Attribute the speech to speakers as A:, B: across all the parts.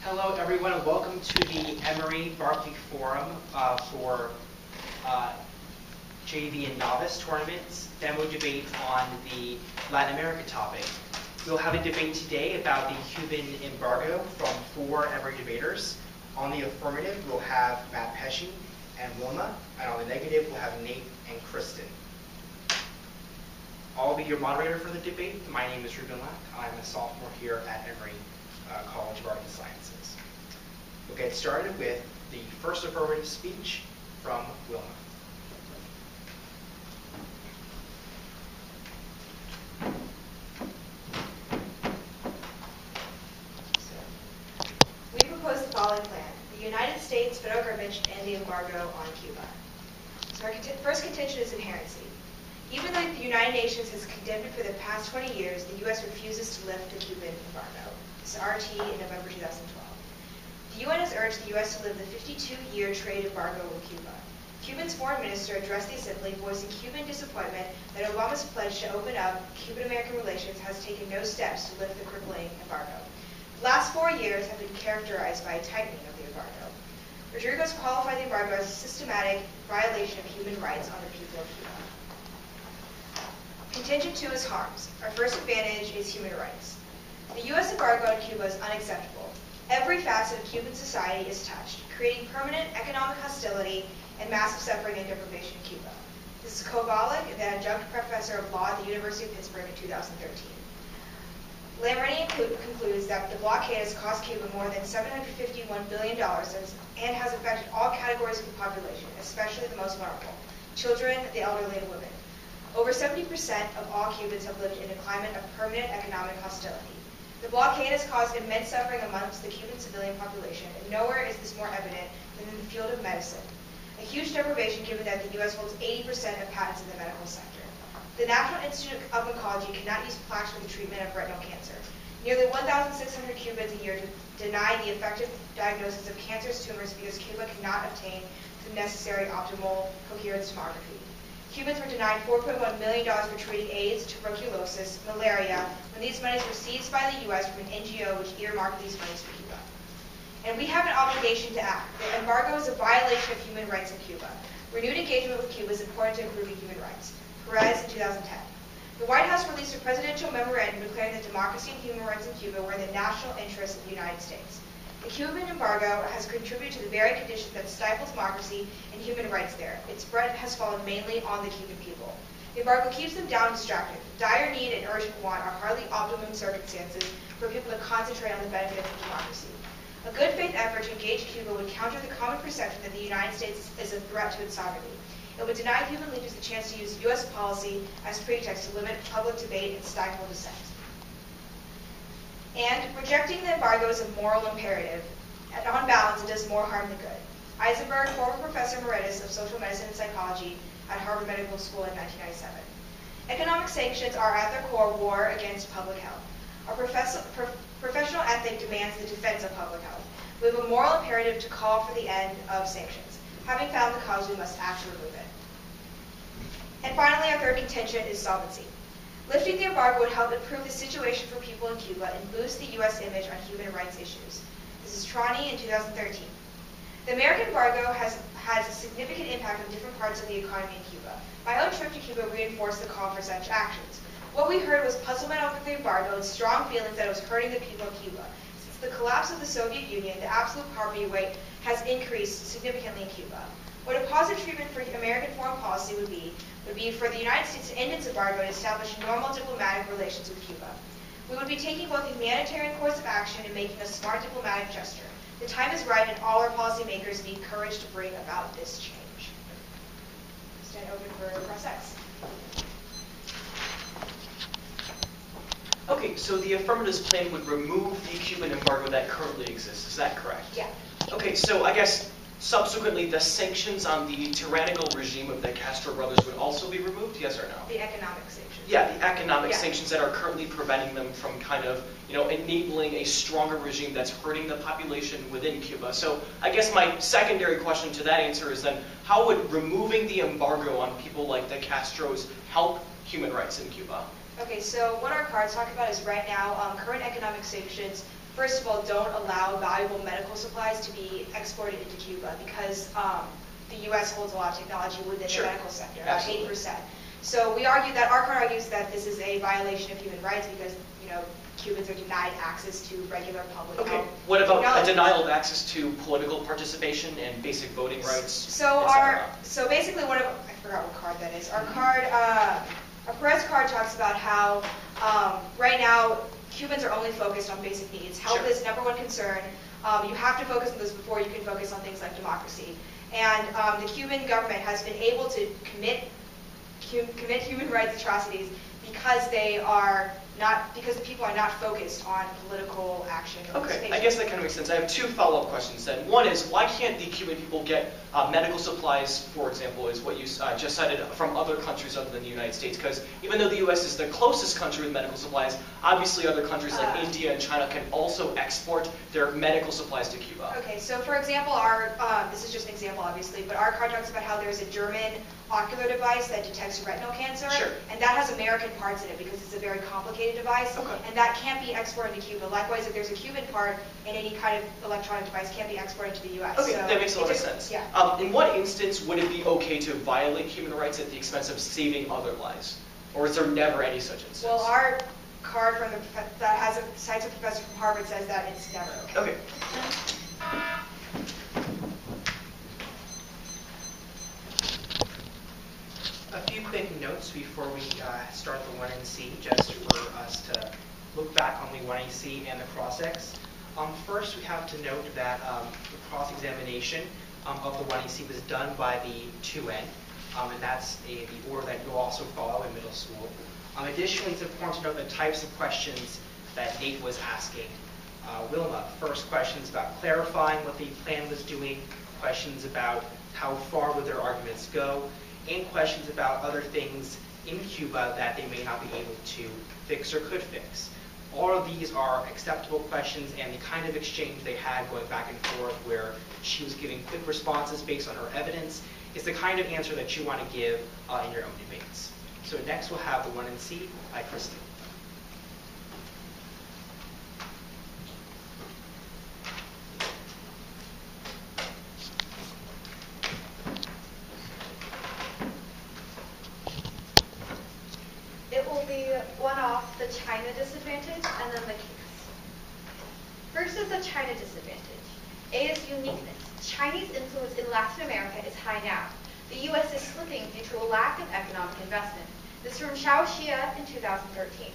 A: Hello, everyone, and welcome to the Emory-Barkley Forum for JV and Novice Tournaments demo debate on the Latin America topic. We'll have a debate today about the Cuban embargo from 4 Emory debaters. On the affirmative, we'll have Matt Pesci and Wilma, and on the negative, we'll have Nate and Kristen. I'll be your moderator for the debate. My name is Ruben Lack. I'm a sophomore here at Emory College of Arts and Sciences. We'll get started with the first affirmative speech from Wilma.
B: We propose the following plan: the United States, federal government, and the embargo on Cuba. So our first contention is inherency. Even though the United Nations has condemned it for the past 20 years, the U.S. refuses to lift the Cuban embargo. This is RT in November 2012. The UN has urged the U.S. to lift the 52-year trade embargo with Cuba. Cuba's foreign minister addressed the assembly, voicing Cuban disappointment that Obama's pledge to open up Cuban-American relations has taken no steps to lift the crippling embargo. The last 4 years have been characterized by a tightening of the embargo. Rodriguez qualified the embargo as a systematic violation of human rights on the people of Cuba. Contention 2 is harms. Our first advantage is human rights. The U.S. embargo on Cuba is unacceptable. Every facet of Cuban society is touched, creating permanent economic hostility and massive suffering and deprivation in Cuba. This is Kovalik, the adjunct professor of law at the University of Pittsburgh in 2013. Lamrini concludes that the blockade has cost Cuba more than $751 billion and has affected all categories of the population, especially the most vulnerable: children, the elderly, and women. Over 70% of all Cubans have lived in a climate of permanent economic hostility. The blockade has caused immense suffering amongst the Cuban civilian population, and nowhere is this more evident than in the field of medicine. A huge deprivation given that the U.S. holds 80% of patents in the medical sector. The National Institute of Oncology cannot use plaques for the treatment of retinal cancer. Nearly 1,600 Cubans a year deny the effective diagnosis of cancerous tumors because Cuba cannot obtain the necessary optimal coherence tomography. Cubans were denied $4.1 million for treating AIDS, tuberculosis, malaria, when these monies were seized by the U.S. from an NGO which earmarked these monies for Cuba. And we have an obligation to act. The embargo is a violation of human rights in Cuba. Renewed engagement with Cuba is important to improving human rights. Perez in 2010. The White House released a presidential memorandum declaring that democracy and human rights in Cuba were in the national interest of the United States. The Cuban embargo has contributed to the very conditions that stifle democracy and human rights there. Its brunt has fallen mainly on the Cuban people. The embargo keeps them down and distracted. Dire need and urgent want are hardly optimum circumstances for people to concentrate on the benefits of democracy. A good faith effort to engage Cuba would counter the common perception that the United States is a threat to its sovereignty. It would deny Cuban leaders the chance to use U.S. policy as pretext to limit public debate and stifle dissent. And rejecting the embargo is a moral imperative. And on balance, it does more harm than good. Eisenberg, former professor emeritus of social medicine and psychology at Harvard Medical School in 1997. Economic sanctions are at their core war against public health. Our professional ethic demands the defense of public health. We have a moral imperative to call for the end of sanctions. Having found the cause, we must act to remove it. And finally, our third contention is solvency. Lifting the embargo would help improve the situation for people in Cuba and boost the U.S. image on human rights issues. This is Trani in 2013. The American embargo has a significant impact on different parts of the economy in Cuba. My own trip to Cuba reinforced the call for such actions. What we heard was puzzlement over the embargo and strong feelings that it was hurting the people of Cuba. Since the collapse of the Soviet Union, the absolute poverty rate has increased significantly in Cuba. What a positive treatment for American foreign policy would be for the United States to end its embargo and establish normal diplomatic relations with Cuba. We would be taking both a humanitarian course of action and making a smart diplomatic gesture. The time is right, and all our policymakers need courage to bring about this change. Stand open for Press X.
C: Okay, so the affirmatives plan would remove the Cuban embargo that currently exists. Is that correct?
B: Yeah.
C: Okay, so I guess subsequently the sanctions on the tyrannical regime of the Castro brothers would also be removed, yes or no?
B: The economic sanctions.
C: Yeah, the economic sanctions that are currently preventing them from kind of, enabling a stronger regime that's hurting the population within Cuba. So I guess my secondary question to that answer is then, how would removing the embargo on people like the Castros help human rights in Cuba?
B: Okay, so what our cards talk about is right now, current economic sanctions first of all, don't allow valuable medical supplies to be exported into Cuba because the U.S. holds a lot of technology within the medical sector, about 80%. So we argue that, our card argues that this is a violation of human rights because, Cubans are denied access to regular public health.
C: What about a denial of access to political participation and basic voting rights?
B: So basically I forgot what card that is. Our card, our Perez card talks about how right now Cubans are only focused on basic needs. Health is number one concern. You have to focus on this before you can focus on things like democracy. And the Cuban government has been able to commit human rights atrocities because because the people are not focused on political action.
C: Okay, I guess that kind of makes sense. I have two follow-up questions then. One is, why can't the Cuban people get medical supplies, for example, is what you just cited, from other countries other than the United States? Because even though the U.S. is the closest country with medical supplies, obviously other countries like India and China can also export their medical supplies to Cuba.
B: Okay, so for example, this is just an example obviously, but our card talks about how there's a German ocular device that detects retinal cancer, and that has American parts in it because it's a very complicated device, and that can't be exported to Cuba. Likewise, if there's a Cuban part in any kind of electronic device, can't be exported to the U.S.
C: Okay,
B: so
C: that makes a lot of sense.
B: Yeah.
C: In what instance would it be okay to violate human rights at the expense of saving other lives? Or is there never any such instance?
B: Well, our card from that has cites a professor from Harvard says that it's never okay.
C: Okay.
A: A few quick notes before we start the 1NC, just for us to look back on the 1AC and the cross-ex. First, we have to note that the cross-examination of the 1AC was done by the 2N, and that's the order that you'll also follow in middle school. Additionally, it's important to note the types of questions that Nate was asking Wilma. First, questions about clarifying what the plan was doing, questions about how far would their arguments go, and questions about other things in Cuba that they may not be able to fix or could fix. All of these are acceptable questions, and the kind of exchange they had going back and forth where she was giving quick responses based on her evidence is the kind of answer that you want to give in your own debates. So next we'll have the 1NC by Kristen.
D: It will be one off the China disadvantage and then the case. First is the China disadvantage. A is uniqueness. Chinese influence in Latin America is high now. The U.S. is slipping due to a lack of economic investment. This from Xiao Xia in 2013.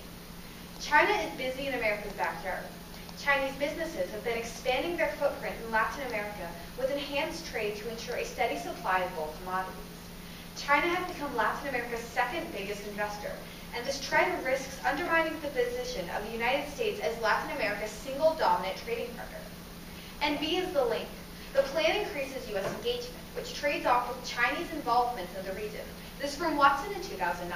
D: China is busy in America's backyard. Chinese businesses have been expanding their footprint in Latin America with enhanced trade to ensure a steady supply of bulk commodities. China has become Latin America's second biggest investor, and this trend risks undermining the position of the United States as Latin America's single dominant trading partner. And B is the link. The plan increases U.S. engagement, which trades off with Chinese involvement in the region. This from Watson in 2009.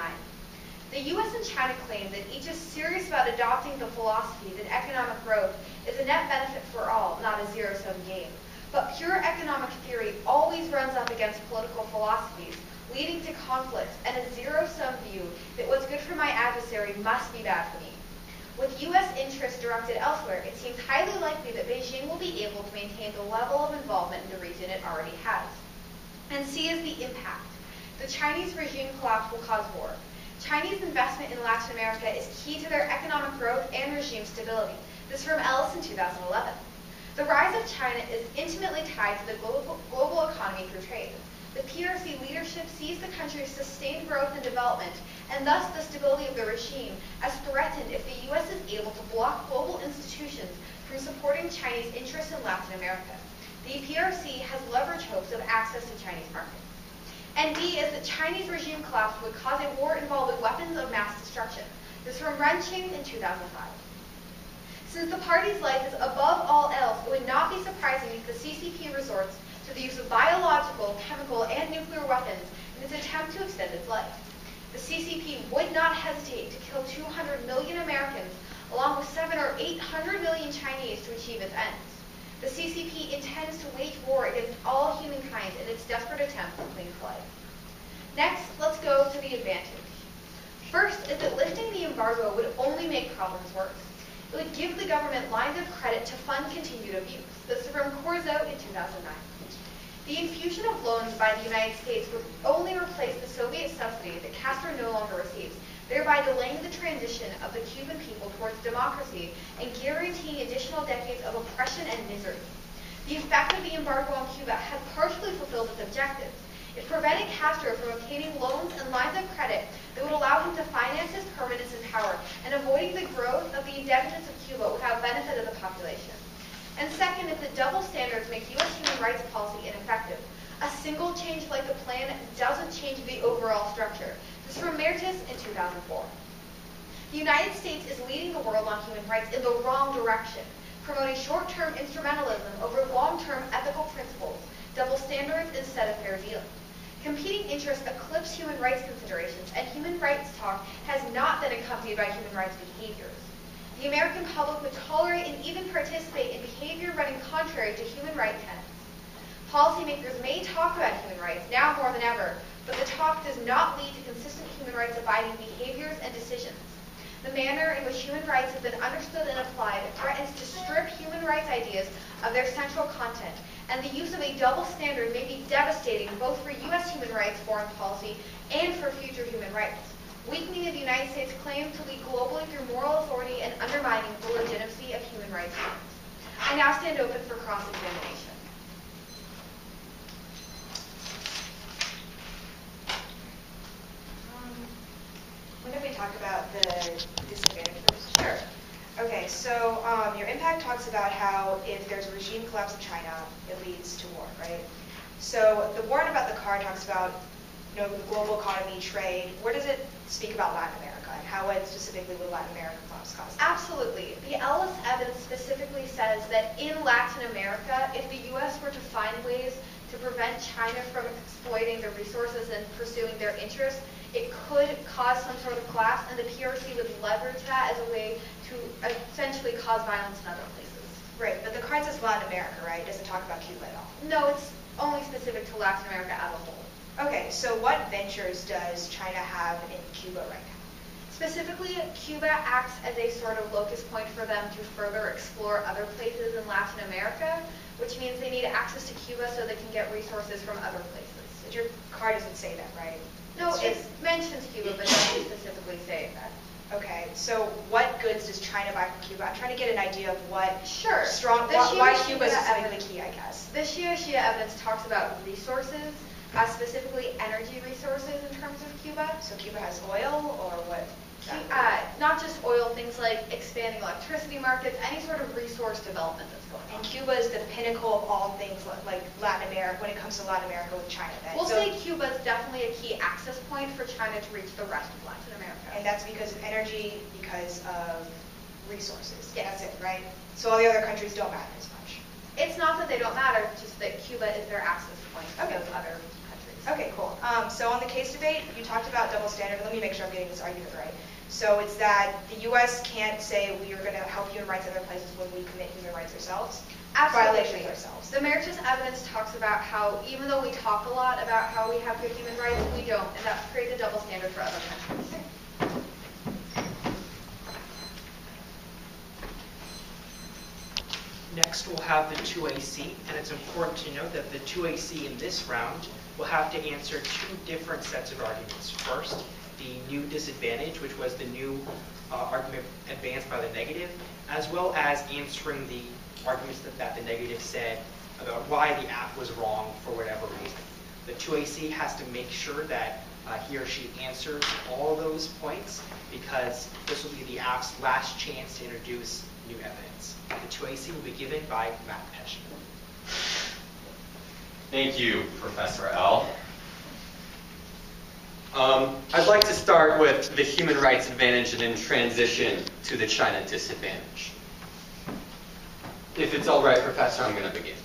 D: The U.S. and China claim that each is serious about adopting the philosophy that economic growth is a net benefit for all, not a zero-sum game. But pure economic theory always runs up against political philosophies, leading to conflict and a zero-sum view that what's good for my adversary must be bad for me. With U.S. interests directed elsewhere, it seems highly likely that Beijing will be able to maintain the level of involvement in the region it already has. And C is the impact. The Chinese regime collapse will cause war. Chinese investment in Latin America is key to their economic growth and regime stability. This from Ellis in 2011. The rise of China is intimately tied to the global economy through trade. The PRC leadership sees the country's sustained growth and development, and thus the stability of the regime, as threatened if the U.S. is able to block global institutions from supporting Chinese interests in Latin America. The PRC has leveraged hopes of access to Chinese markets. And B is that Chinese regime collapse would cause a war involving weapons of mass destruction. This from Ren Qing in 2005. Since the party's life is above all else, it would not be surprising if the CCP resorts to the use of biological, chemical, and nuclear weapons in its attempt to extend its life. The CCP would not hesitate to kill 200 million Americans, along with 700 or 800 million Chinese to achieve its ends. The CCP intends to wage war against all humankind in its desperate attempt to clean its life. Next, let's go to the advantage. First is that lifting the embargo would only make problems worse. It would give the government lines of credit to fund continued abuse. This is from Corzo in 2009. The infusion of loans by the United States would only replace the Soviet subsidy that Castro no longer receives, thereby delaying the transition of the Cuban people towards democracy and guaranteeing additional decades of oppression and misery. The effect of the embargo on Cuba had partially fulfilled its objectives. It prevented Castro from obtaining loans and lines of credit that would allow him to finance his permanence in power and avoiding the growth of the indebtedness of Cuba without benefit of the population. And second, if the double standards make U.S. human rights policy ineffective. A single change like the plan doesn't change the overall structure. This is from Mertes in 2004. The United States is leading the world on human rights in the wrong direction, promoting short-term instrumentalism over long-term ethical principles, double standards instead of fair dealing. Competing interests eclipse human rights considerations, and human rights talk has not been accompanied by human rights behaviors. The American public would tolerate and even participate in behavior running contrary to human rights tenets. Policymakers may talk about human rights now more than ever, but the talk does not lead to consistent human rights abiding behaviors and decisions. The manner in which human rights have been understood and applied threatens to strip human rights ideas of their central content, and the use of a double standard may be devastating both for U.S. human rights foreign policy and for future human rights, weakening the United States' claim to lead globally through moral authority and undermining the legitimacy of human rights norms. I now stand open for cross-examination.
B: What if we talk about the disadvantages? Sure. Okay, so your impact talks about how if there's a regime collapse in China, it leads to war, right? So the warrant about the card talks about, you know, the global economy, trade. Where does it speak about Latin America and how it specifically would Latin America cause?
D: Absolutely. The Ellis evidence specifically says that in Latin America, if the U.S. were to find ways to prevent China from exploiting their resources and pursuing their interests, it could cause some sort of collapse, and the PRC would leverage that as a way to essentially cause violence in other places.
B: Right, but the card says Latin America, right? It doesn't talk about Cuba at all.
D: No, it's only specific to Latin America as a whole.
B: Okay, so what ventures does China have in Cuba right now?
D: Specifically, Cuba acts as a sort of locus point for them to further explore other places in Latin America, which means they need access to Cuba so they can get resources from other places.
B: But your card doesn't say that, right?
D: No, it mentions Cuba, but doesn't specifically say that.
B: Okay, so what goods does China buy from Cuba? I'm trying to get an idea of what
D: why
B: Cuba is specifically key, I guess.
D: The Shia evidence talks about resources, specifically energy resources in terms of Cuba.
B: So Cuba has oil, or what?
D: Not just oil, things like expanding electricity markets, any sort of resource development that's going on.
B: And Cuba is the pinnacle of all things like Latin America, when it comes to Latin America with China then.
D: We'll say Cuba is definitely a key access point for China to reach the rest of Latin America.
B: And that's because of energy, because of resources.
D: Yes.
B: That's it, right? So all the other countries don't matter as much.
D: It's not that they don't matter, it's just that Cuba is their access point to those other countries.
B: Okay, cool. So on the case debate, you talked about double standard. Let me make sure I'm getting this argument right. So it's that the U.S. can't say we are going to help human rights in other places when we commit human rights ourselves.
D: Absolutely.
B: Violations ourselves.
D: The Merits evidence talks about how even though we talk a lot about how we have good human rights, we don't, and that creates a double standard for other countries.
A: Next, we'll have the 2AC, and it's important to note that the 2AC in this round will have to answer two different sets of arguments. First, the new disadvantage, which was the new argument advanced by the negative, as well as answering the arguments that the negative said about why the app was wrong for whatever reason. The 2AC has to make sure that he or she answers all of those points, because this will be the app's last chance to introduce new evidence. The 2AC will be given by Matt Pesh.
E: Thank you, Professor L. I'd like to start with the human rights advantage and then transition to the China disadvantage. If it's all right, Professor, I'm going to begin.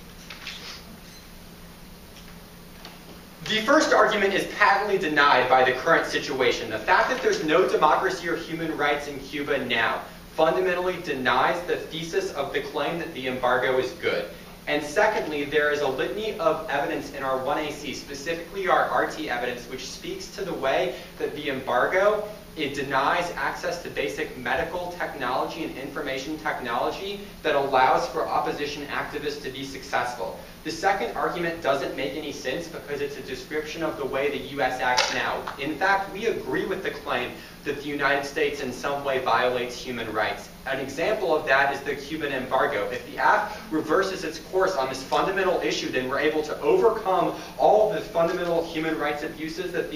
E: The first argument is patently denied by the current situation. The fact that there's no democracy or human rights in Cuba now fundamentally denies the thesis of the claim that the embargo is good. And secondly, there is a litany of evidence in our 1AC, specifically our RT evidence, which speaks to the way that the embargo it denies access to basic medical technology and information technology that allows for opposition activists to be successful. The second argument doesn't make any sense because it's a description of the way the U.S. acts now. In fact, we agree with the claim that the United States in some way violates human rights. An example of that is the Cuban embargo. If the act reverses its course on this fundamental issue, then we're able to overcome all of the fundamental human rights abuses that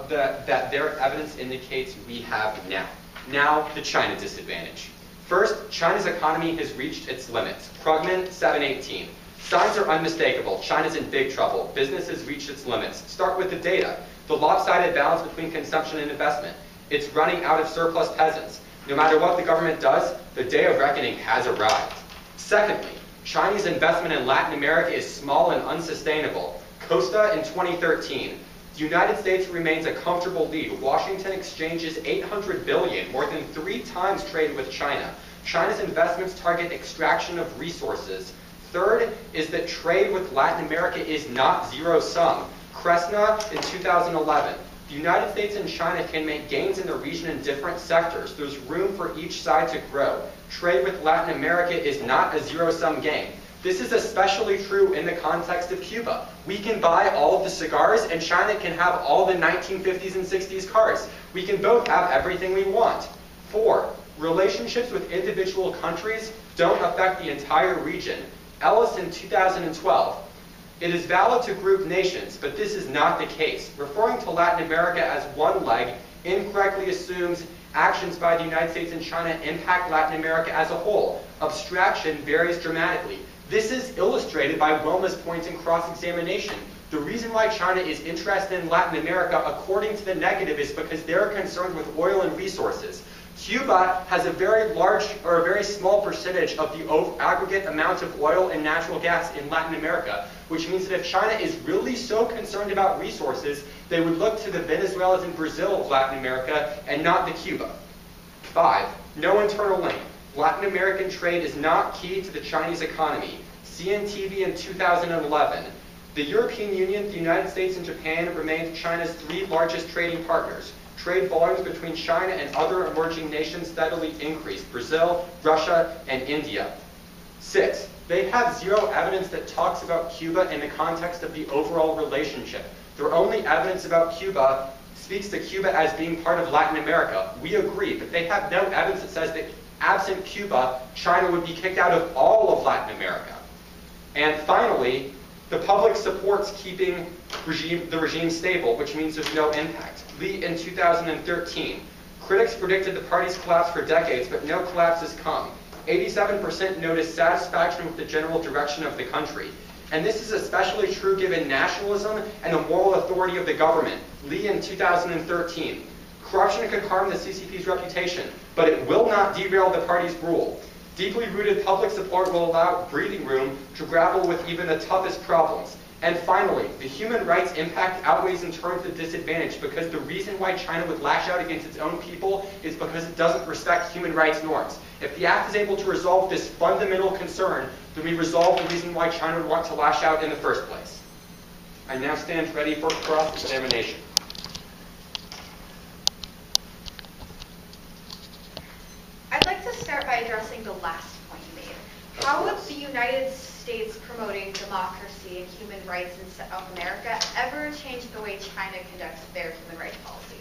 E: that their evidence indicates we have now. Now, the China disadvantage. First, China's economy has reached its limits. Krugman, 718. Signs are unmistakable. China's in big trouble. Business has reached its limits. Start with the data. The lopsided balance between consumption and investment. It's running out of surplus peasants. No matter what the government does, the day of reckoning has arrived. Secondly, Chinese investment in Latin America is small and unsustainable. Costa in 2013. The United States remains a comfortable lead. Washington exchanges $800 billion, more than 3 times trade with China. China's investments target extraction of resources. Third is that trade with Latin America is not zero-sum. Kresna in 2011. The United States and China can make gains in the region in different sectors. There's room for each side to grow. Trade with Latin America is not a zero-sum game. This is especially true in the context of Cuba. We can buy all of the cigars, and China can have all the 1950s and 60s cars. We can both have everything we want. 4, relationships with individual countries don't affect the entire region. Ellis in 2012. It is valid to group nations, but this is not the case. Referring to Latin America as one leg incorrectly assumes actions by the United States and China impact Latin America as a whole. Abstraction varies dramatically. This is illustrated by Wilma's point in cross-examination. The reason why China is interested in Latin America, according to the negative, is because they're concerned with oil and resources. Cuba has a very large or a very small percentage of the aggregate amount of oil and natural gas in Latin America, which means that if China is really so concerned about resources, they would look to the Venezuelans and Brazil of Latin America and not the Cuba. 5, no internal link. Latin American trade is not key to the Chinese economy. CNTV in 2011. The European Union, the United States, and Japan remain China's 3 largest trading partners. Trade volumes between China and other emerging nations steadily increased. Brazil, Russia, and India. 6, they have zero evidence that talks about Cuba in the context of the overall relationship. Their only evidence about Cuba speaks to Cuba as being part of Latin America. We agree, but they have no evidence that says that absent Cuba, China would be kicked out of all of Latin America. And finally, the public supports keeping the regime stable, which means there's no impact. Lee in 2013. Critics predicted the party's collapse for decades, but no collapse has come. 87% noticed satisfaction with the general direction of the country. And this is especially true given nationalism and the moral authority of the government. Lee in 2013. Corruption could harm the CCP's reputation, but it will not derail the party's rule. Deeply rooted public support will allow breathing room to grapple with even the toughest problems. And finally, the human rights impact outweighs in terms the disadvantage, because the reason why China would lash out against its own people is because it doesn't respect human rights norms. If the act is able to resolve this fundamental concern, then we resolve the reason why China would want to lash out in the first place. I now stand ready for cross-examination.
D: I'd like to start by addressing the last point you made. How would the United States promoting democracy and human rights in South America ever change the way China conducts their human rights policies?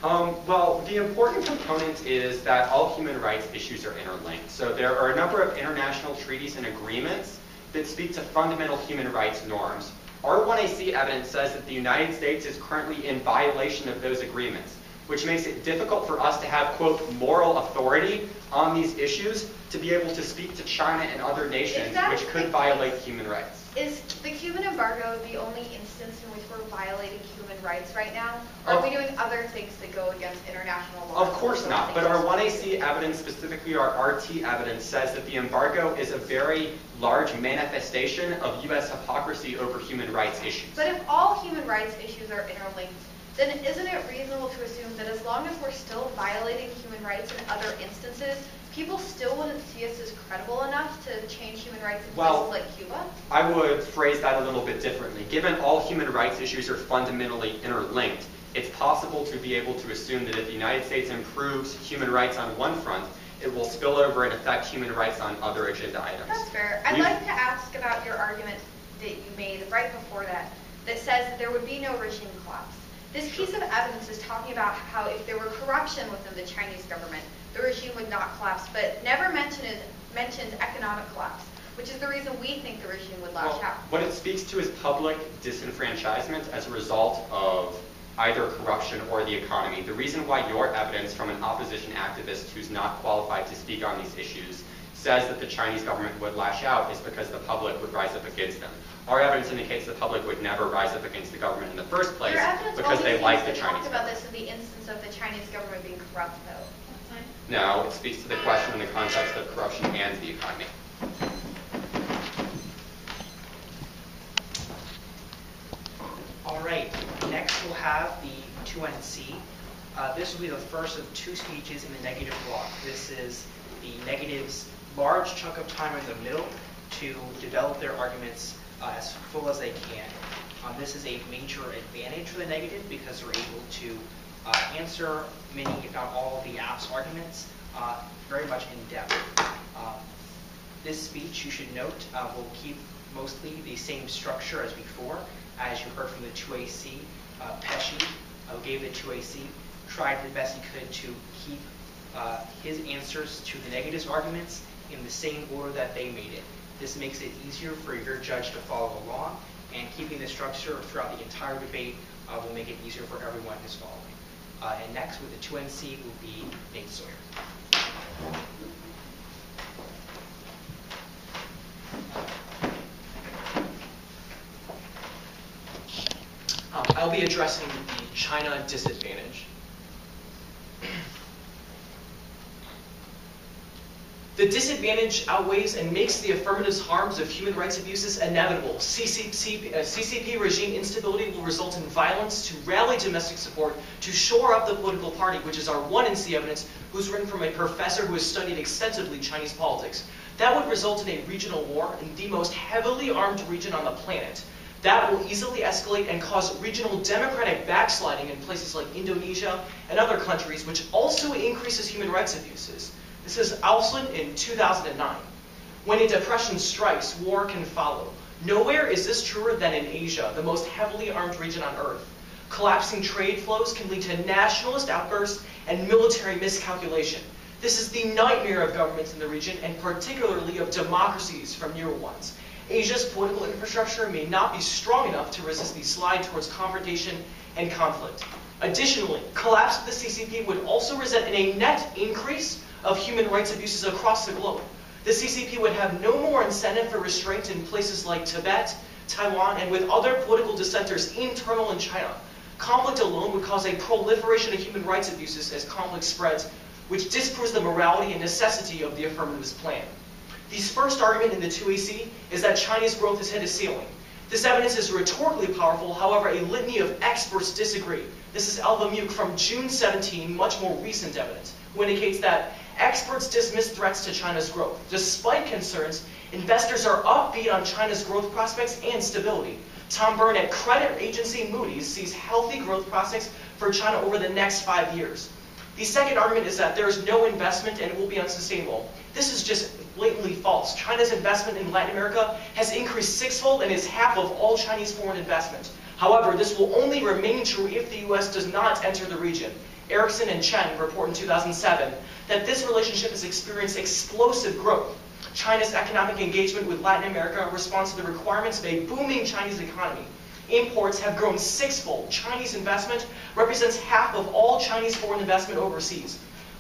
E: Well, the important component is that all human rights issues are interlinked. So there are a number of international treaties and agreements that speak to fundamental human rights norms. R1AC evidence says that the United States is currently in violation of those agreements, which makes it difficult for us to have, quote, moral authority on these issues to be able to speak to China and other nations which could violate human rights.
D: Is the Cuban embargo the only instance in which we're violating human rights right now? Or are we doing other things that go against international law?
E: Of course not, but our 1AC evidence, specifically our RT evidence, says that the embargo is a very large manifestation of U.S. hypocrisy over human rights issues.
D: But if all human rights issues are interlinked, then isn't it reasonable to assume that as long as we're still violating human rights in other instances, people still wouldn't see us as credible enough to change human rights in places like Cuba?
E: I would phrase that a little bit differently. Given all human rights issues are fundamentally interlinked, it's possible to be able to assume that if the United States improves human rights on one front, it will spill over and affect human rights on other agenda items.
D: That's fair. I'd like to ask about your argument that you made right before that says that there would be no regime collapse. This piece of evidence is talking about how if there were corruption within the Chinese government, the regime would not collapse, but never mentions economic collapse, which is the reason we think the regime would lash out.
E: What it speaks to is public disenfranchisement as a result of either corruption or the economy. The reason why your evidence from an opposition activist who's not qualified to speak on these issues says that the Chinese government would lash out is because the public would rise up against them. Our evidence indicates the public would never rise up against the government in the first place because they like the Chinese government.
D: About this in the instance of the Chinese government being corrupt, though.
E: No, it speaks to the question in the context of corruption and the economy.
A: All right, next we'll have the 2NC. This will be the first of two speeches in the negative block. This is the negative's large chunk of time in the middle to develop their arguments as full as they can. This is a major advantage for the negative because they're able to answer many, if not all, of the app's arguments very much in depth. This speech, you should note, will keep mostly the same structure as before. As you heard from the 2AC, Pesci, who gave the 2AC, tried the best he could to keep his answers to the negatives arguments in the same order that they made it. This makes it easier for your judge to follow along, and keeping the structure throughout the entire debate will make it easier for everyone who's following. And next, with the 2NC, will be Nate Sawyer.
C: I'll be addressing the China disadvantage. The disadvantage outweighs and makes the affirmative's harms of human rights abuses inevitable. CCP regime instability will result in violence to rally domestic support to shore up the political party, which is our 1NC evidence, who's written from a professor who has studied extensively Chinese politics. That would result in a regional war in the most heavily armed region on the planet. That will easily escalate and cause regional democratic backsliding in places like Indonesia and other countries, which also increases human rights abuses. This is Ausland in 2009. When a depression strikes, war can follow. Nowhere is this truer than in Asia, the most heavily armed region on Earth. Collapsing trade flows can lead to nationalist outbursts and military miscalculation. This is the nightmare of governments in the region, and particularly of democracies from newer ones. Asia's political infrastructure may not be strong enough to resist the slide towards confrontation and conflict. Additionally, collapse of the CCP would also result in a net increase of human rights abuses across the globe. The CCP would have no more incentive for restraint in places like Tibet, Taiwan, and with other political dissenters internal in China. Conflict alone would cause a proliferation of human rights abuses as conflict spreads, which disproves the morality and necessity of the affirmative's plan. The first argument in the 2AC is that China's growth has hit a ceiling. This evidence is rhetorically powerful, however, a litany of experts disagree. This is Alva Muke from June 17, much more recent evidence, who indicates that experts dismiss threats to China's growth. Despite concerns, investors are upbeat on China's growth prospects and stability. Tom Byrne at credit agency Moody's sees healthy growth prospects for China over the next 5 years. The second argument is that there is no investment and it will be unsustainable. This is just blatantly false. China's investment in Latin America has increased sixfold and is half of all Chinese foreign investment. However, this will only remain true if the U.S. does not enter the region. Erickson and Chen report in 2007 that this relationship has experienced explosive growth. China's economic engagement with Latin America responds to the requirements of a booming Chinese economy. Imports have grown sixfold. Chinese investment represents half of all Chinese foreign investment overseas.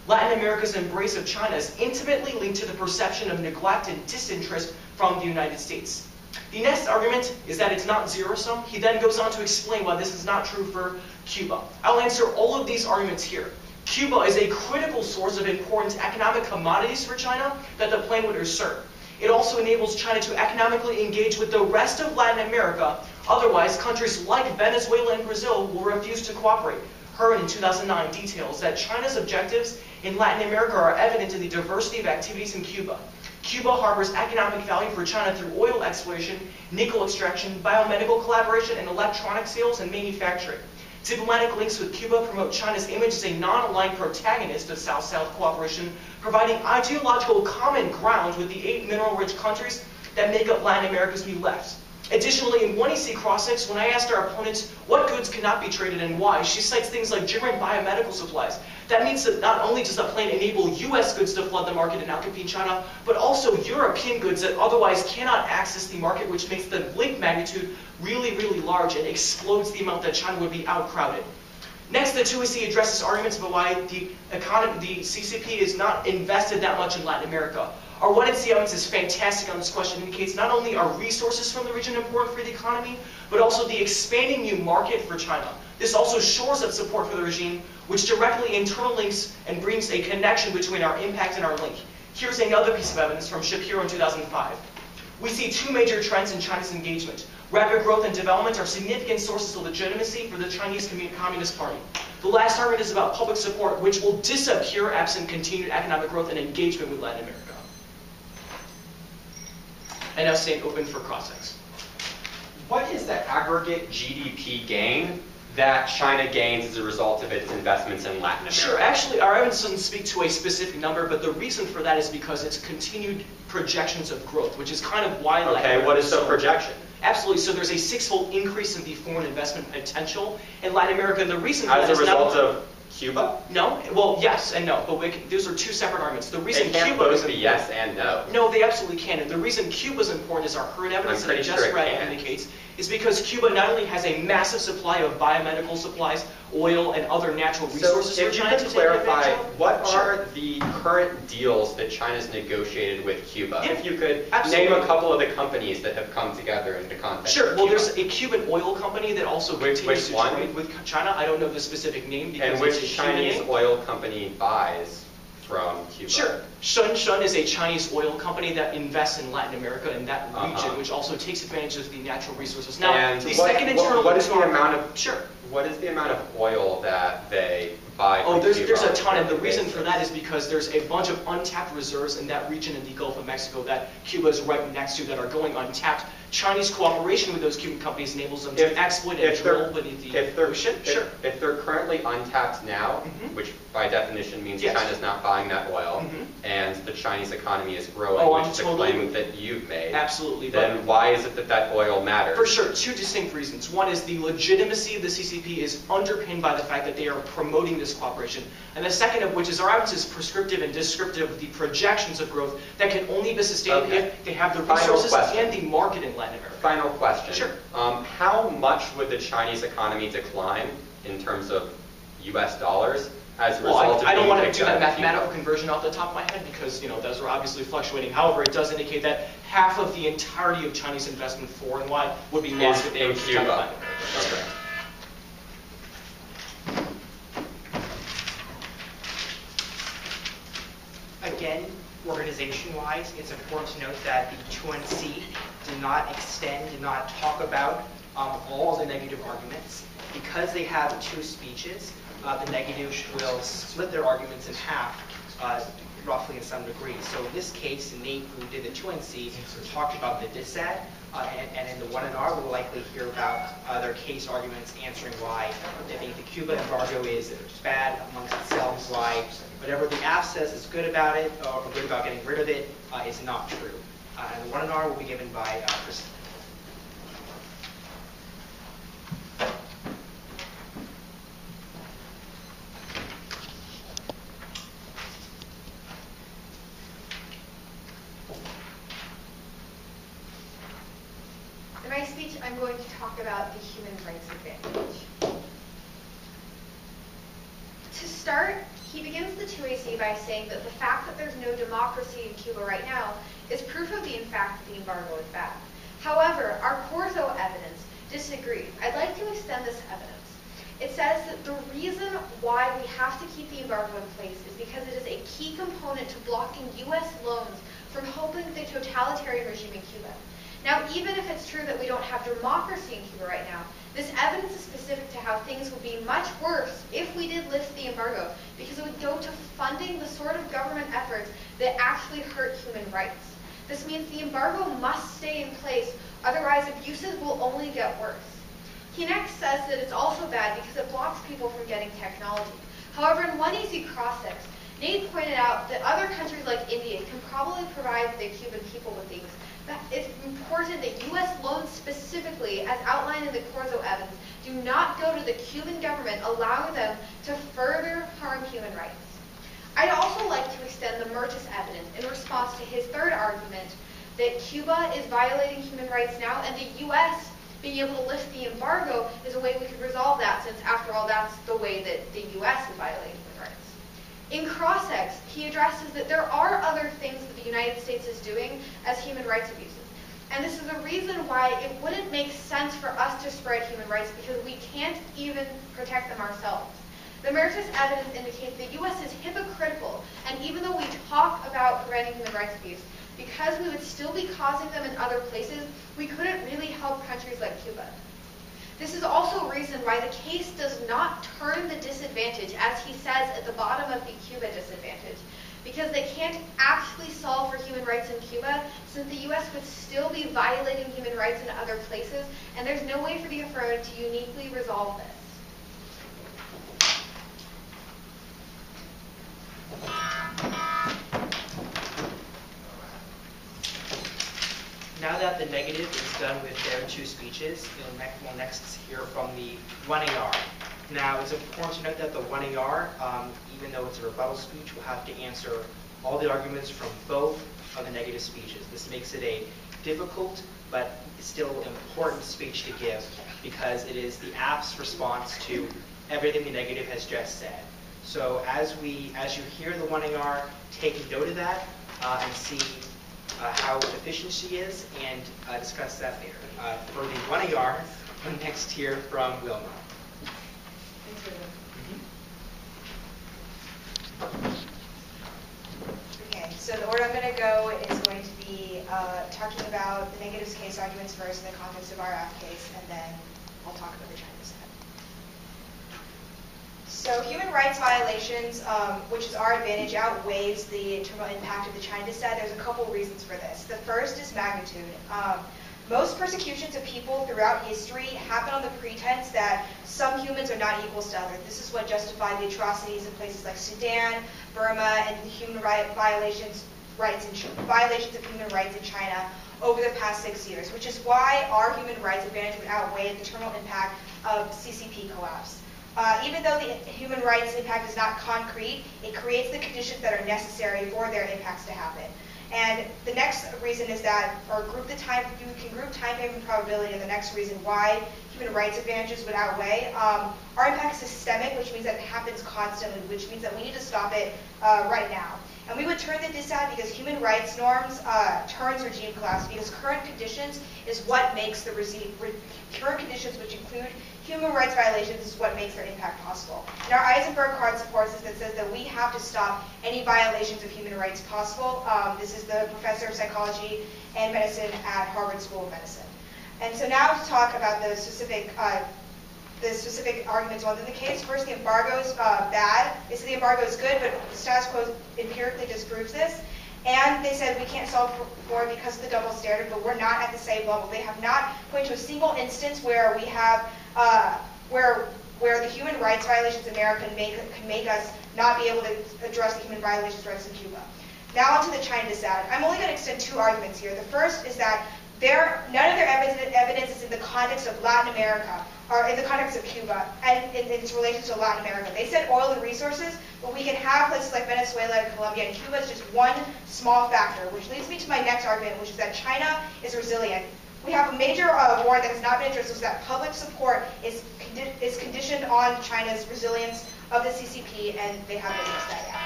C: Latin America's embrace of China is intimately linked to the perception of neglect and disinterest from the United States. The next argument is that it's not zero-sum. He then goes on to explain why this is not true for Cuba. I'll answer all of these arguments here. Cuba is a critical source of important economic commodities for China that the plan would assert. It also enables China to economically engage with the rest of Latin America. Otherwise, countries like Venezuela and Brazil will refuse to cooperate. Hearn in 2009 details that China's objectives in Latin America are evident in the diversity of activities in Cuba. Cuba harbors economic value for China through oil exploration, nickel extraction, biomedical collaboration, and electronic sales and manufacturing. Diplomatic links with Cuba promote China's image as a non-aligned protagonist of South-South cooperation, providing ideological common ground with the 8 mineral-rich countries that make up Latin America's new left. Additionally, in 1EC Crossix, when I asked our opponents what goods cannot be traded and why, she cites things like German biomedical supplies. That means that not only does the plan enable US goods to flood the market and outcompete China, but also European goods that otherwise cannot access the market, which makes the link magnitude really, really large and explodes the amount that China would be outcrowded. Next, the 2EC addresses arguments about why the CCP is not invested that much in Latin America. Our 1EC evidence is fantastic on this question. It indicates not only are resources from the region important for the economy, but also the expanding new market for China. This also shores up support for the regime, which directly interlinks and brings a connection between our impact and our link. Here's another piece of evidence from Shapiro in 2005. We see 2 major trends in China's engagement. Rapid growth and development are significant sources of legitimacy for the Chinese Communist Party. The last argument is about public support, which will disappear absent continued economic growth and engagement with Latin America. I now stand open for cross-checks.
E: What is the aggregate GDP gain that China gains as a result of its investments in Latin America?
C: Sure. Actually, our evidence doesn't speak to a specific number, but the reason for that is because it's continued projections of growth, which is kind of why Latin America.
E: Okay, what is the projection?
C: Absolutely. So there's a 6-fold increase in the foreign investment potential in Latin America. And the reason for
E: as
C: that
E: a
C: is
E: result of Cuba?
C: No. Well, yes and no. But those are 2 separate arguments. The reason
E: They can't
C: Cuba
E: both be yes and no.
C: No, they absolutely can. And the reason Cuba is important, as our current evidence that I just read indicates, is because Cuba not only has a massive supply of biomedical supplies, oil, and other natural resources
E: so
C: for China to take
E: clarify,
C: advantage of.
E: what
C: Sure.
E: are the current deals that China's negotiated with Cuba?
C: Yeah,
E: if you could
C: absolutely.
E: name a couple of the companies that have come together in the context
C: Sure.
E: of
C: Well,
E: Cuba.
C: there's a Cuban oil company that also continues to trade with China. I don't know the specific name because
E: and which
C: it's a Cuban
E: Chinese
C: name.
E: oil company buys from Cuba?
C: Sure. Shun is a Chinese oil company that invests in Latin America and that region, which also takes advantage of the natural resources. Now,
E: and
C: the second internal
E: what is the
C: link-
E: amount of
C: Sure.
E: What is the amount of oil that they buy from
C: there's
E: Cuba
C: a ton, and the
E: on a
C: reason
E: basis?
C: for that is because there's a bunch of untapped reserves in that region in the Gulf of Mexico that Cuba is right next to that are going untapped. Chinese cooperation with those Cuban companies enables them to exploit and drill beneath the ocean. Sure.
E: If they're currently untapped now, which by definition means China's not buying that oil, and the Chinese economy is growing, which is a claim that you've made,
C: absolutely.
E: Then why is it that oil matters?
C: For sure, 2 distinct reasons. One is the legitimacy of the CCP is underpinned by the fact that they are promoting this cooperation. And the second of which is our evidence is prescriptive and descriptive of the projections of growth that can only be sustained if they have the resources and the market in Latin America.
E: Final question.
C: Sure.
E: How much would the Chinese economy decline in terms of US dollars as a result of
C: I don't want to
E: being
C: do that
E: picked up in
C: mathematical
E: Cuba?
C: conversion off the top of my head because those are obviously fluctuating. However, it does indicate that half of the entirety of Chinese investment foreign-wide would be lost if they were
E: in
C: to
E: Cuba.
C: Latin
E: Okay.
A: Again, organization-wise, it's important to note that the 2NC did not extend, did not talk about all the negative arguments. Because they have 2 speeches, the negatives will split their arguments in half, roughly in some degree. So in this case, Nate, who did the 2NC, talked about the dissad, and in the 1NR, we'll likely hear about their case arguments answering why they think the Cuba embargo is bad amongst itself, why whatever the AF says is good about it, or good about getting rid of it, is not true. And the 1NR will be given by Kristen.
D: In my speech, I'm going to talk about the human rights advantage. To start, he begins the 2AC by saying that the fact that there's no democracy in Cuba right now is proof of the fact that the embargo is bad. However, our Corso evidence disagrees. I'd like to extend this evidence. It says that the reason why we have to keep the embargo in place is because it is a key component to blocking U.S. loans from helping the totalitarian regime in Cuba. Now, even if it's true that we don't have democracy in Cuba right now, this evidence is specific to how things would be much worse if we did lift the embargo, because it would go to funding the sort of government efforts that actually hurt human rights. This means the embargo must stay in place, otherwise abuses will only get worse. He next says that it's also bad because it blocks people from getting technology. However, in one easy cross-sex, Nate pointed out that other countries like India can probably provide the Cuban people with these. But it's important that U.S. loans specifically, as outlined in the Corzo evidence, do not go to the Cuban government, allowing them to further harm human rights. I'd also like to extend the Mertis evidence in response to his third argument that Cuba is violating human rights now, and the U.S. being able to lift the embargo is a way we could resolve that, since after all that's the way that the U.S. is violating human rights. In cross-ex, he addresses that there are other things that the United States is doing as human rights abuses. And this is a reason why it wouldn't make sense for us to spread human rights, because we can't even protect them ourselves. The Mertis evidence indicates the U.S. is hypocritical, and even though we talk about preventing human rights abuse, because we would still be causing them in other places, we couldn't really help countries like Cuba. This is also a reason why the case does not turn the disadvantage, as he says at the bottom of the Cuba disadvantage, because they can't actually solve for human rights in Cuba, since the U.S. would still be violating human rights in other places, and there's no way for the affirmative to uniquely resolve this.
A: Now that the negative is done with their two speeches, we'll next hear from the 1AR. Now, it's important to note that the 1AR, even though it's a rebuttal speech, will have to answer all the arguments from both of the negative speeches. This makes it a difficult but still important speech to give, because it is the app's response to everything the negative has just said. So as you hear the 1AR, take note of that and see how efficient she is, and discuss that later. For the 1AR, we'll next hear from Wilma.
B: Okay, so the order I'm going to go is going to be talking about the negatives case arguments first in the context of our app case, and then I'll talk about the China side. So human rights violations, which is our advantage, outweighs the internal impact of the China dissent. There's a couple reasons for this. The first is magnitude. Most persecutions of people throughout history happen on the pretense that some humans are not equal to others. This is what justified the atrocities in places like Sudan, Burma, and the human violations of human rights in China over the past 6 years, which is why our human rights advantage would outweigh the terminal impact of CCP collapse. Even though the human rights impact is not concrete, it creates the conditions that are necessary for their impacts to happen. And the next reason is that, or group the time, you can group time frame and probability, and the next reason why human rights advantages would outweigh. Our impact is systemic, which means that it happens constantly, which means that we need to stop it right now. And we would turn the dissent because human rights norms turns regime collapse, because current conditions is what makes the current conditions, which include human rights violations, is what makes their impact possible. And our Eisenberg card supports this, that says that we have to stop any violations of human rights possible. This is the professor of psychology and medicine at Harvard School of Medicine. And so now to talk about the specific arguments within the case. First, the embargo is bad. They say the embargo is good, but the status quo empirically disproves this. And they said we can't solve for it because of the double standard, but we're not at the same level. They have not pointed to a single instance where we have where the human rights violations in America can make us not be able to address the human rights in Cuba. Now onto the China dissent. I'm only going to extend two arguments here. The first is that none of their evidence is in the context of Latin America, or in the context of Cuba, and in its relation to Latin America. They said oil and resources, but we can have places like Venezuela and Colombia, and Cuba is just one small factor, which leads me to my next argument, which is that China is resilient. We have a major war that has not been addressed, so that public support is conditioned on China's resilience of the CCP, and they haven't addressed that yet.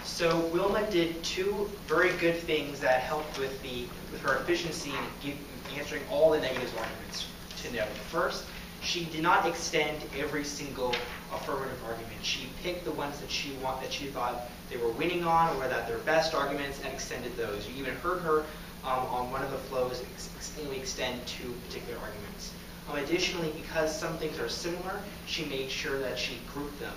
A: So Wilma did two very good things that helped with her efficiency in answering all the negative arguments to note. First, she did not extend every single affirmative argument. She picked the ones that she thought they were winning on, or that they're best arguments, and extended those. You even heard her on one of the flows extend two particular arguments. Additionally, because some things are similar, she made sure that she grouped them.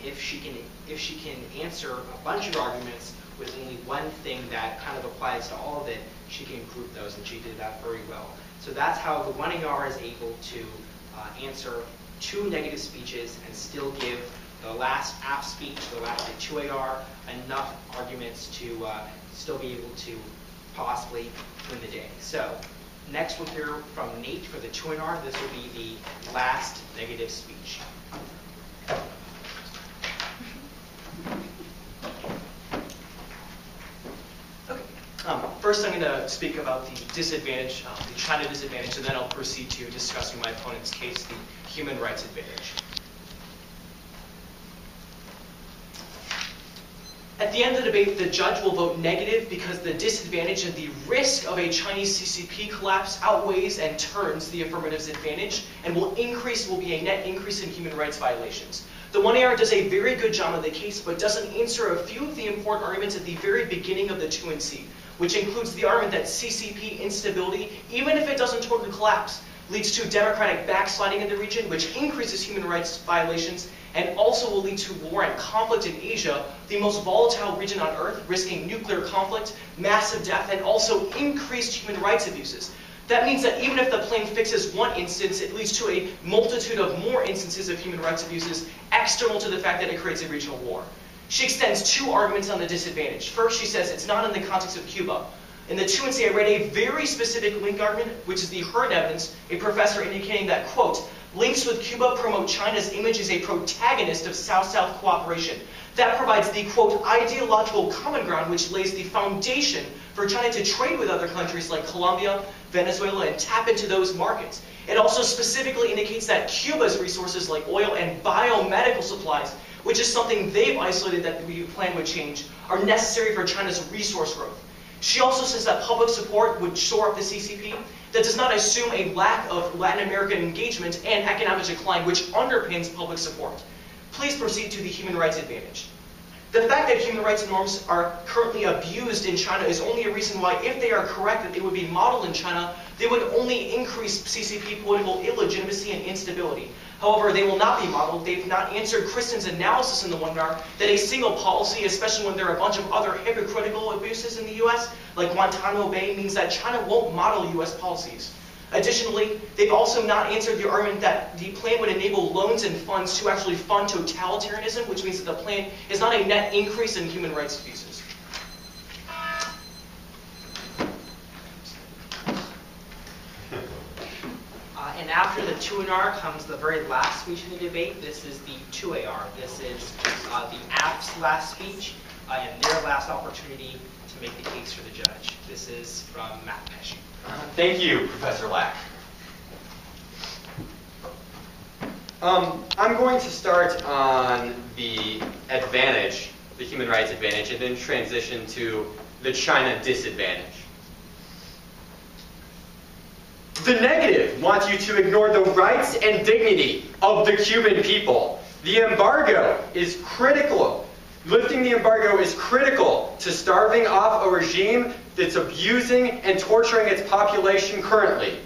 A: If she can answer a bunch of arguments with only one thing that kind of applies to all of it, she can group those, and she did that very well. So that's how the 1AR is able to answer 2 negative speeches and still give the last app speech, the 2AR, enough arguments to still be able to possibly win the day. So next we'll hear from Nate for the 2NR. This will be the last negative speech.
C: First, I'm going to speak about the disadvantage, the China disadvantage, and then I'll proceed to discussing my opponent's case, the human rights advantage. At the end of the debate, the judge will vote negative because the disadvantage and the risk of a Chinese CCP collapse outweighs and turns the affirmative's advantage and will be a net increase in human rights violations. The 1AR does a very good job of the case, but doesn't answer a few of the important arguments at the very beginning of the 2NC, which includes the argument that CCP instability, even if it doesn't totally collapse, leads to democratic backsliding in the region, which increases human rights violations, and also will lead to war and conflict in Asia, the most volatile region on Earth, risking nuclear conflict, massive death, and also increased human rights abuses. That means that even if the plan fixes one instance, it leads to a multitude of more instances of human rights abuses external to the fact that it creates a regional war. She extends 2 arguments on the disadvantage. First, she says it's not in the context of Cuba. In the 2NC, I read a very specific link argument, which is the Hearn evidence, a professor indicating that, quote, links with Cuba promote China's image as a protagonist of South-South cooperation. That provides the, quote, ideological common ground which lays the foundation for China to trade with other countries like Colombia, Venezuela, and tap into those markets. It also specifically indicates that Cuba's resources like oil and biomedical supplies, which is something they've isolated that the plan would change, are necessary for China's resource growth. She also says that public support would shore up the CCP. That does not assume a lack of Latin American engagement and economic decline, which underpins public support. Please proceed to the human rights advantage. The fact that human rights norms are currently abused in China is only a reason why, if they are correct, that they would be modeled in China, they would only increase CCP political illegitimacy and instability. However, they will not be modeled. They've not answered Kristen's analysis in the 1AR that a single policy, especially when there are a bunch of other hypocritical abuses in the U.S., like Guantanamo Bay, means that China won't model U.S. policies. Additionally, they've also not answered the argument that the plan would enable loans and funds to actually fund totalitarianism, which means that the plan is not a net increase in human rights abuses.
A: And after the 2NR comes the very last speech in the debate. This is the 2AR. This is the app's last speech and their last opportunity to make the case for the judge. This is from Matt Pesci.
E: Thank you, Professor Lack. I'm going to start on the advantage, the human rights advantage, and then transition to the China disadvantage. The negative wants you to ignore the rights and dignity of the Cuban people. The embargo is critical. Lifting the embargo is critical to starving off a regime that's abusing and torturing its population currently.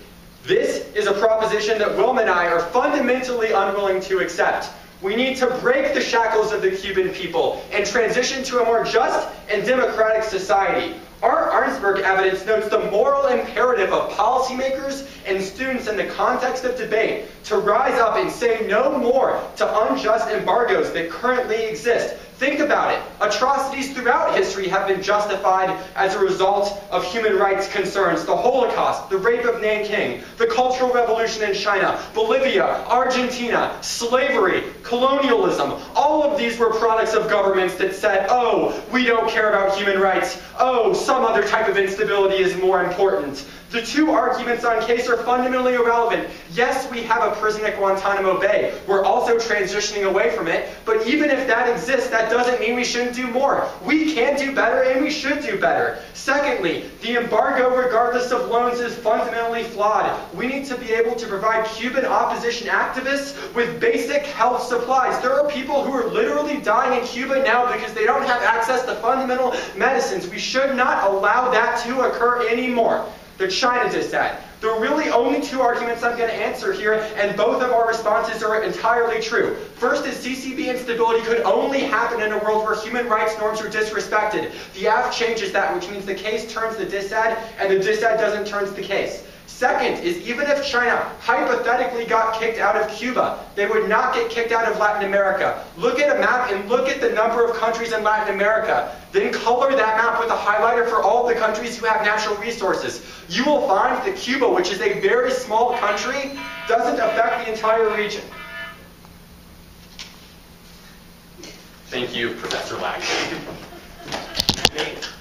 E: This is a proposition that Wilma and I are fundamentally unwilling to accept. We need to break the shackles of the Cuban people and transition to a more just and democratic society. Our Arnsberg evidence notes the moral imperative of policymakers and students in the context of debate to rise up and say no more to unjust embargoes that currently exist. Think about it. Atrocities throughout history have been justified as a result of human rights concerns. The Holocaust, the rape of Nanking, the Cultural Revolution in China, Bolivia, Argentina, slavery, colonialism. All of these were products of governments that said, oh, we don't care about human rights. Oh, some other type of instability is more important. The 2 arguments on case are fundamentally irrelevant. Yes, we have a prison at Guantanamo Bay. We're also transitioning away from it. But even if that exists, that doesn't mean we shouldn't do more. We can do better and we should do better. Secondly, the embargo, regardless of loans, is fundamentally flawed. We need to be able to provide Cuban opposition activists with basic health supplies. There are people who are literally dying in Cuba now because they don't have access to fundamental medicines. We should not allow that to occur anymore. the China dissent. There are really only two arguments I'm going to answer here, and both of our responses are entirely true. First is CCP instability could only happen in a world where human rights norms are disrespected. The AF changes that, which means the case turns the dissent, and the dissent doesn't turn the case. Second is even if China hypothetically got kicked out of Cuba, they would not get kicked out of Latin America. Look at a map and look at the number of countries in Latin America. Then color that map with a highlighter for all the countries who have natural resources. You will find that Cuba, which is a very small country, doesn't affect the entire region. Thank you, Professor Lack.
A: Great.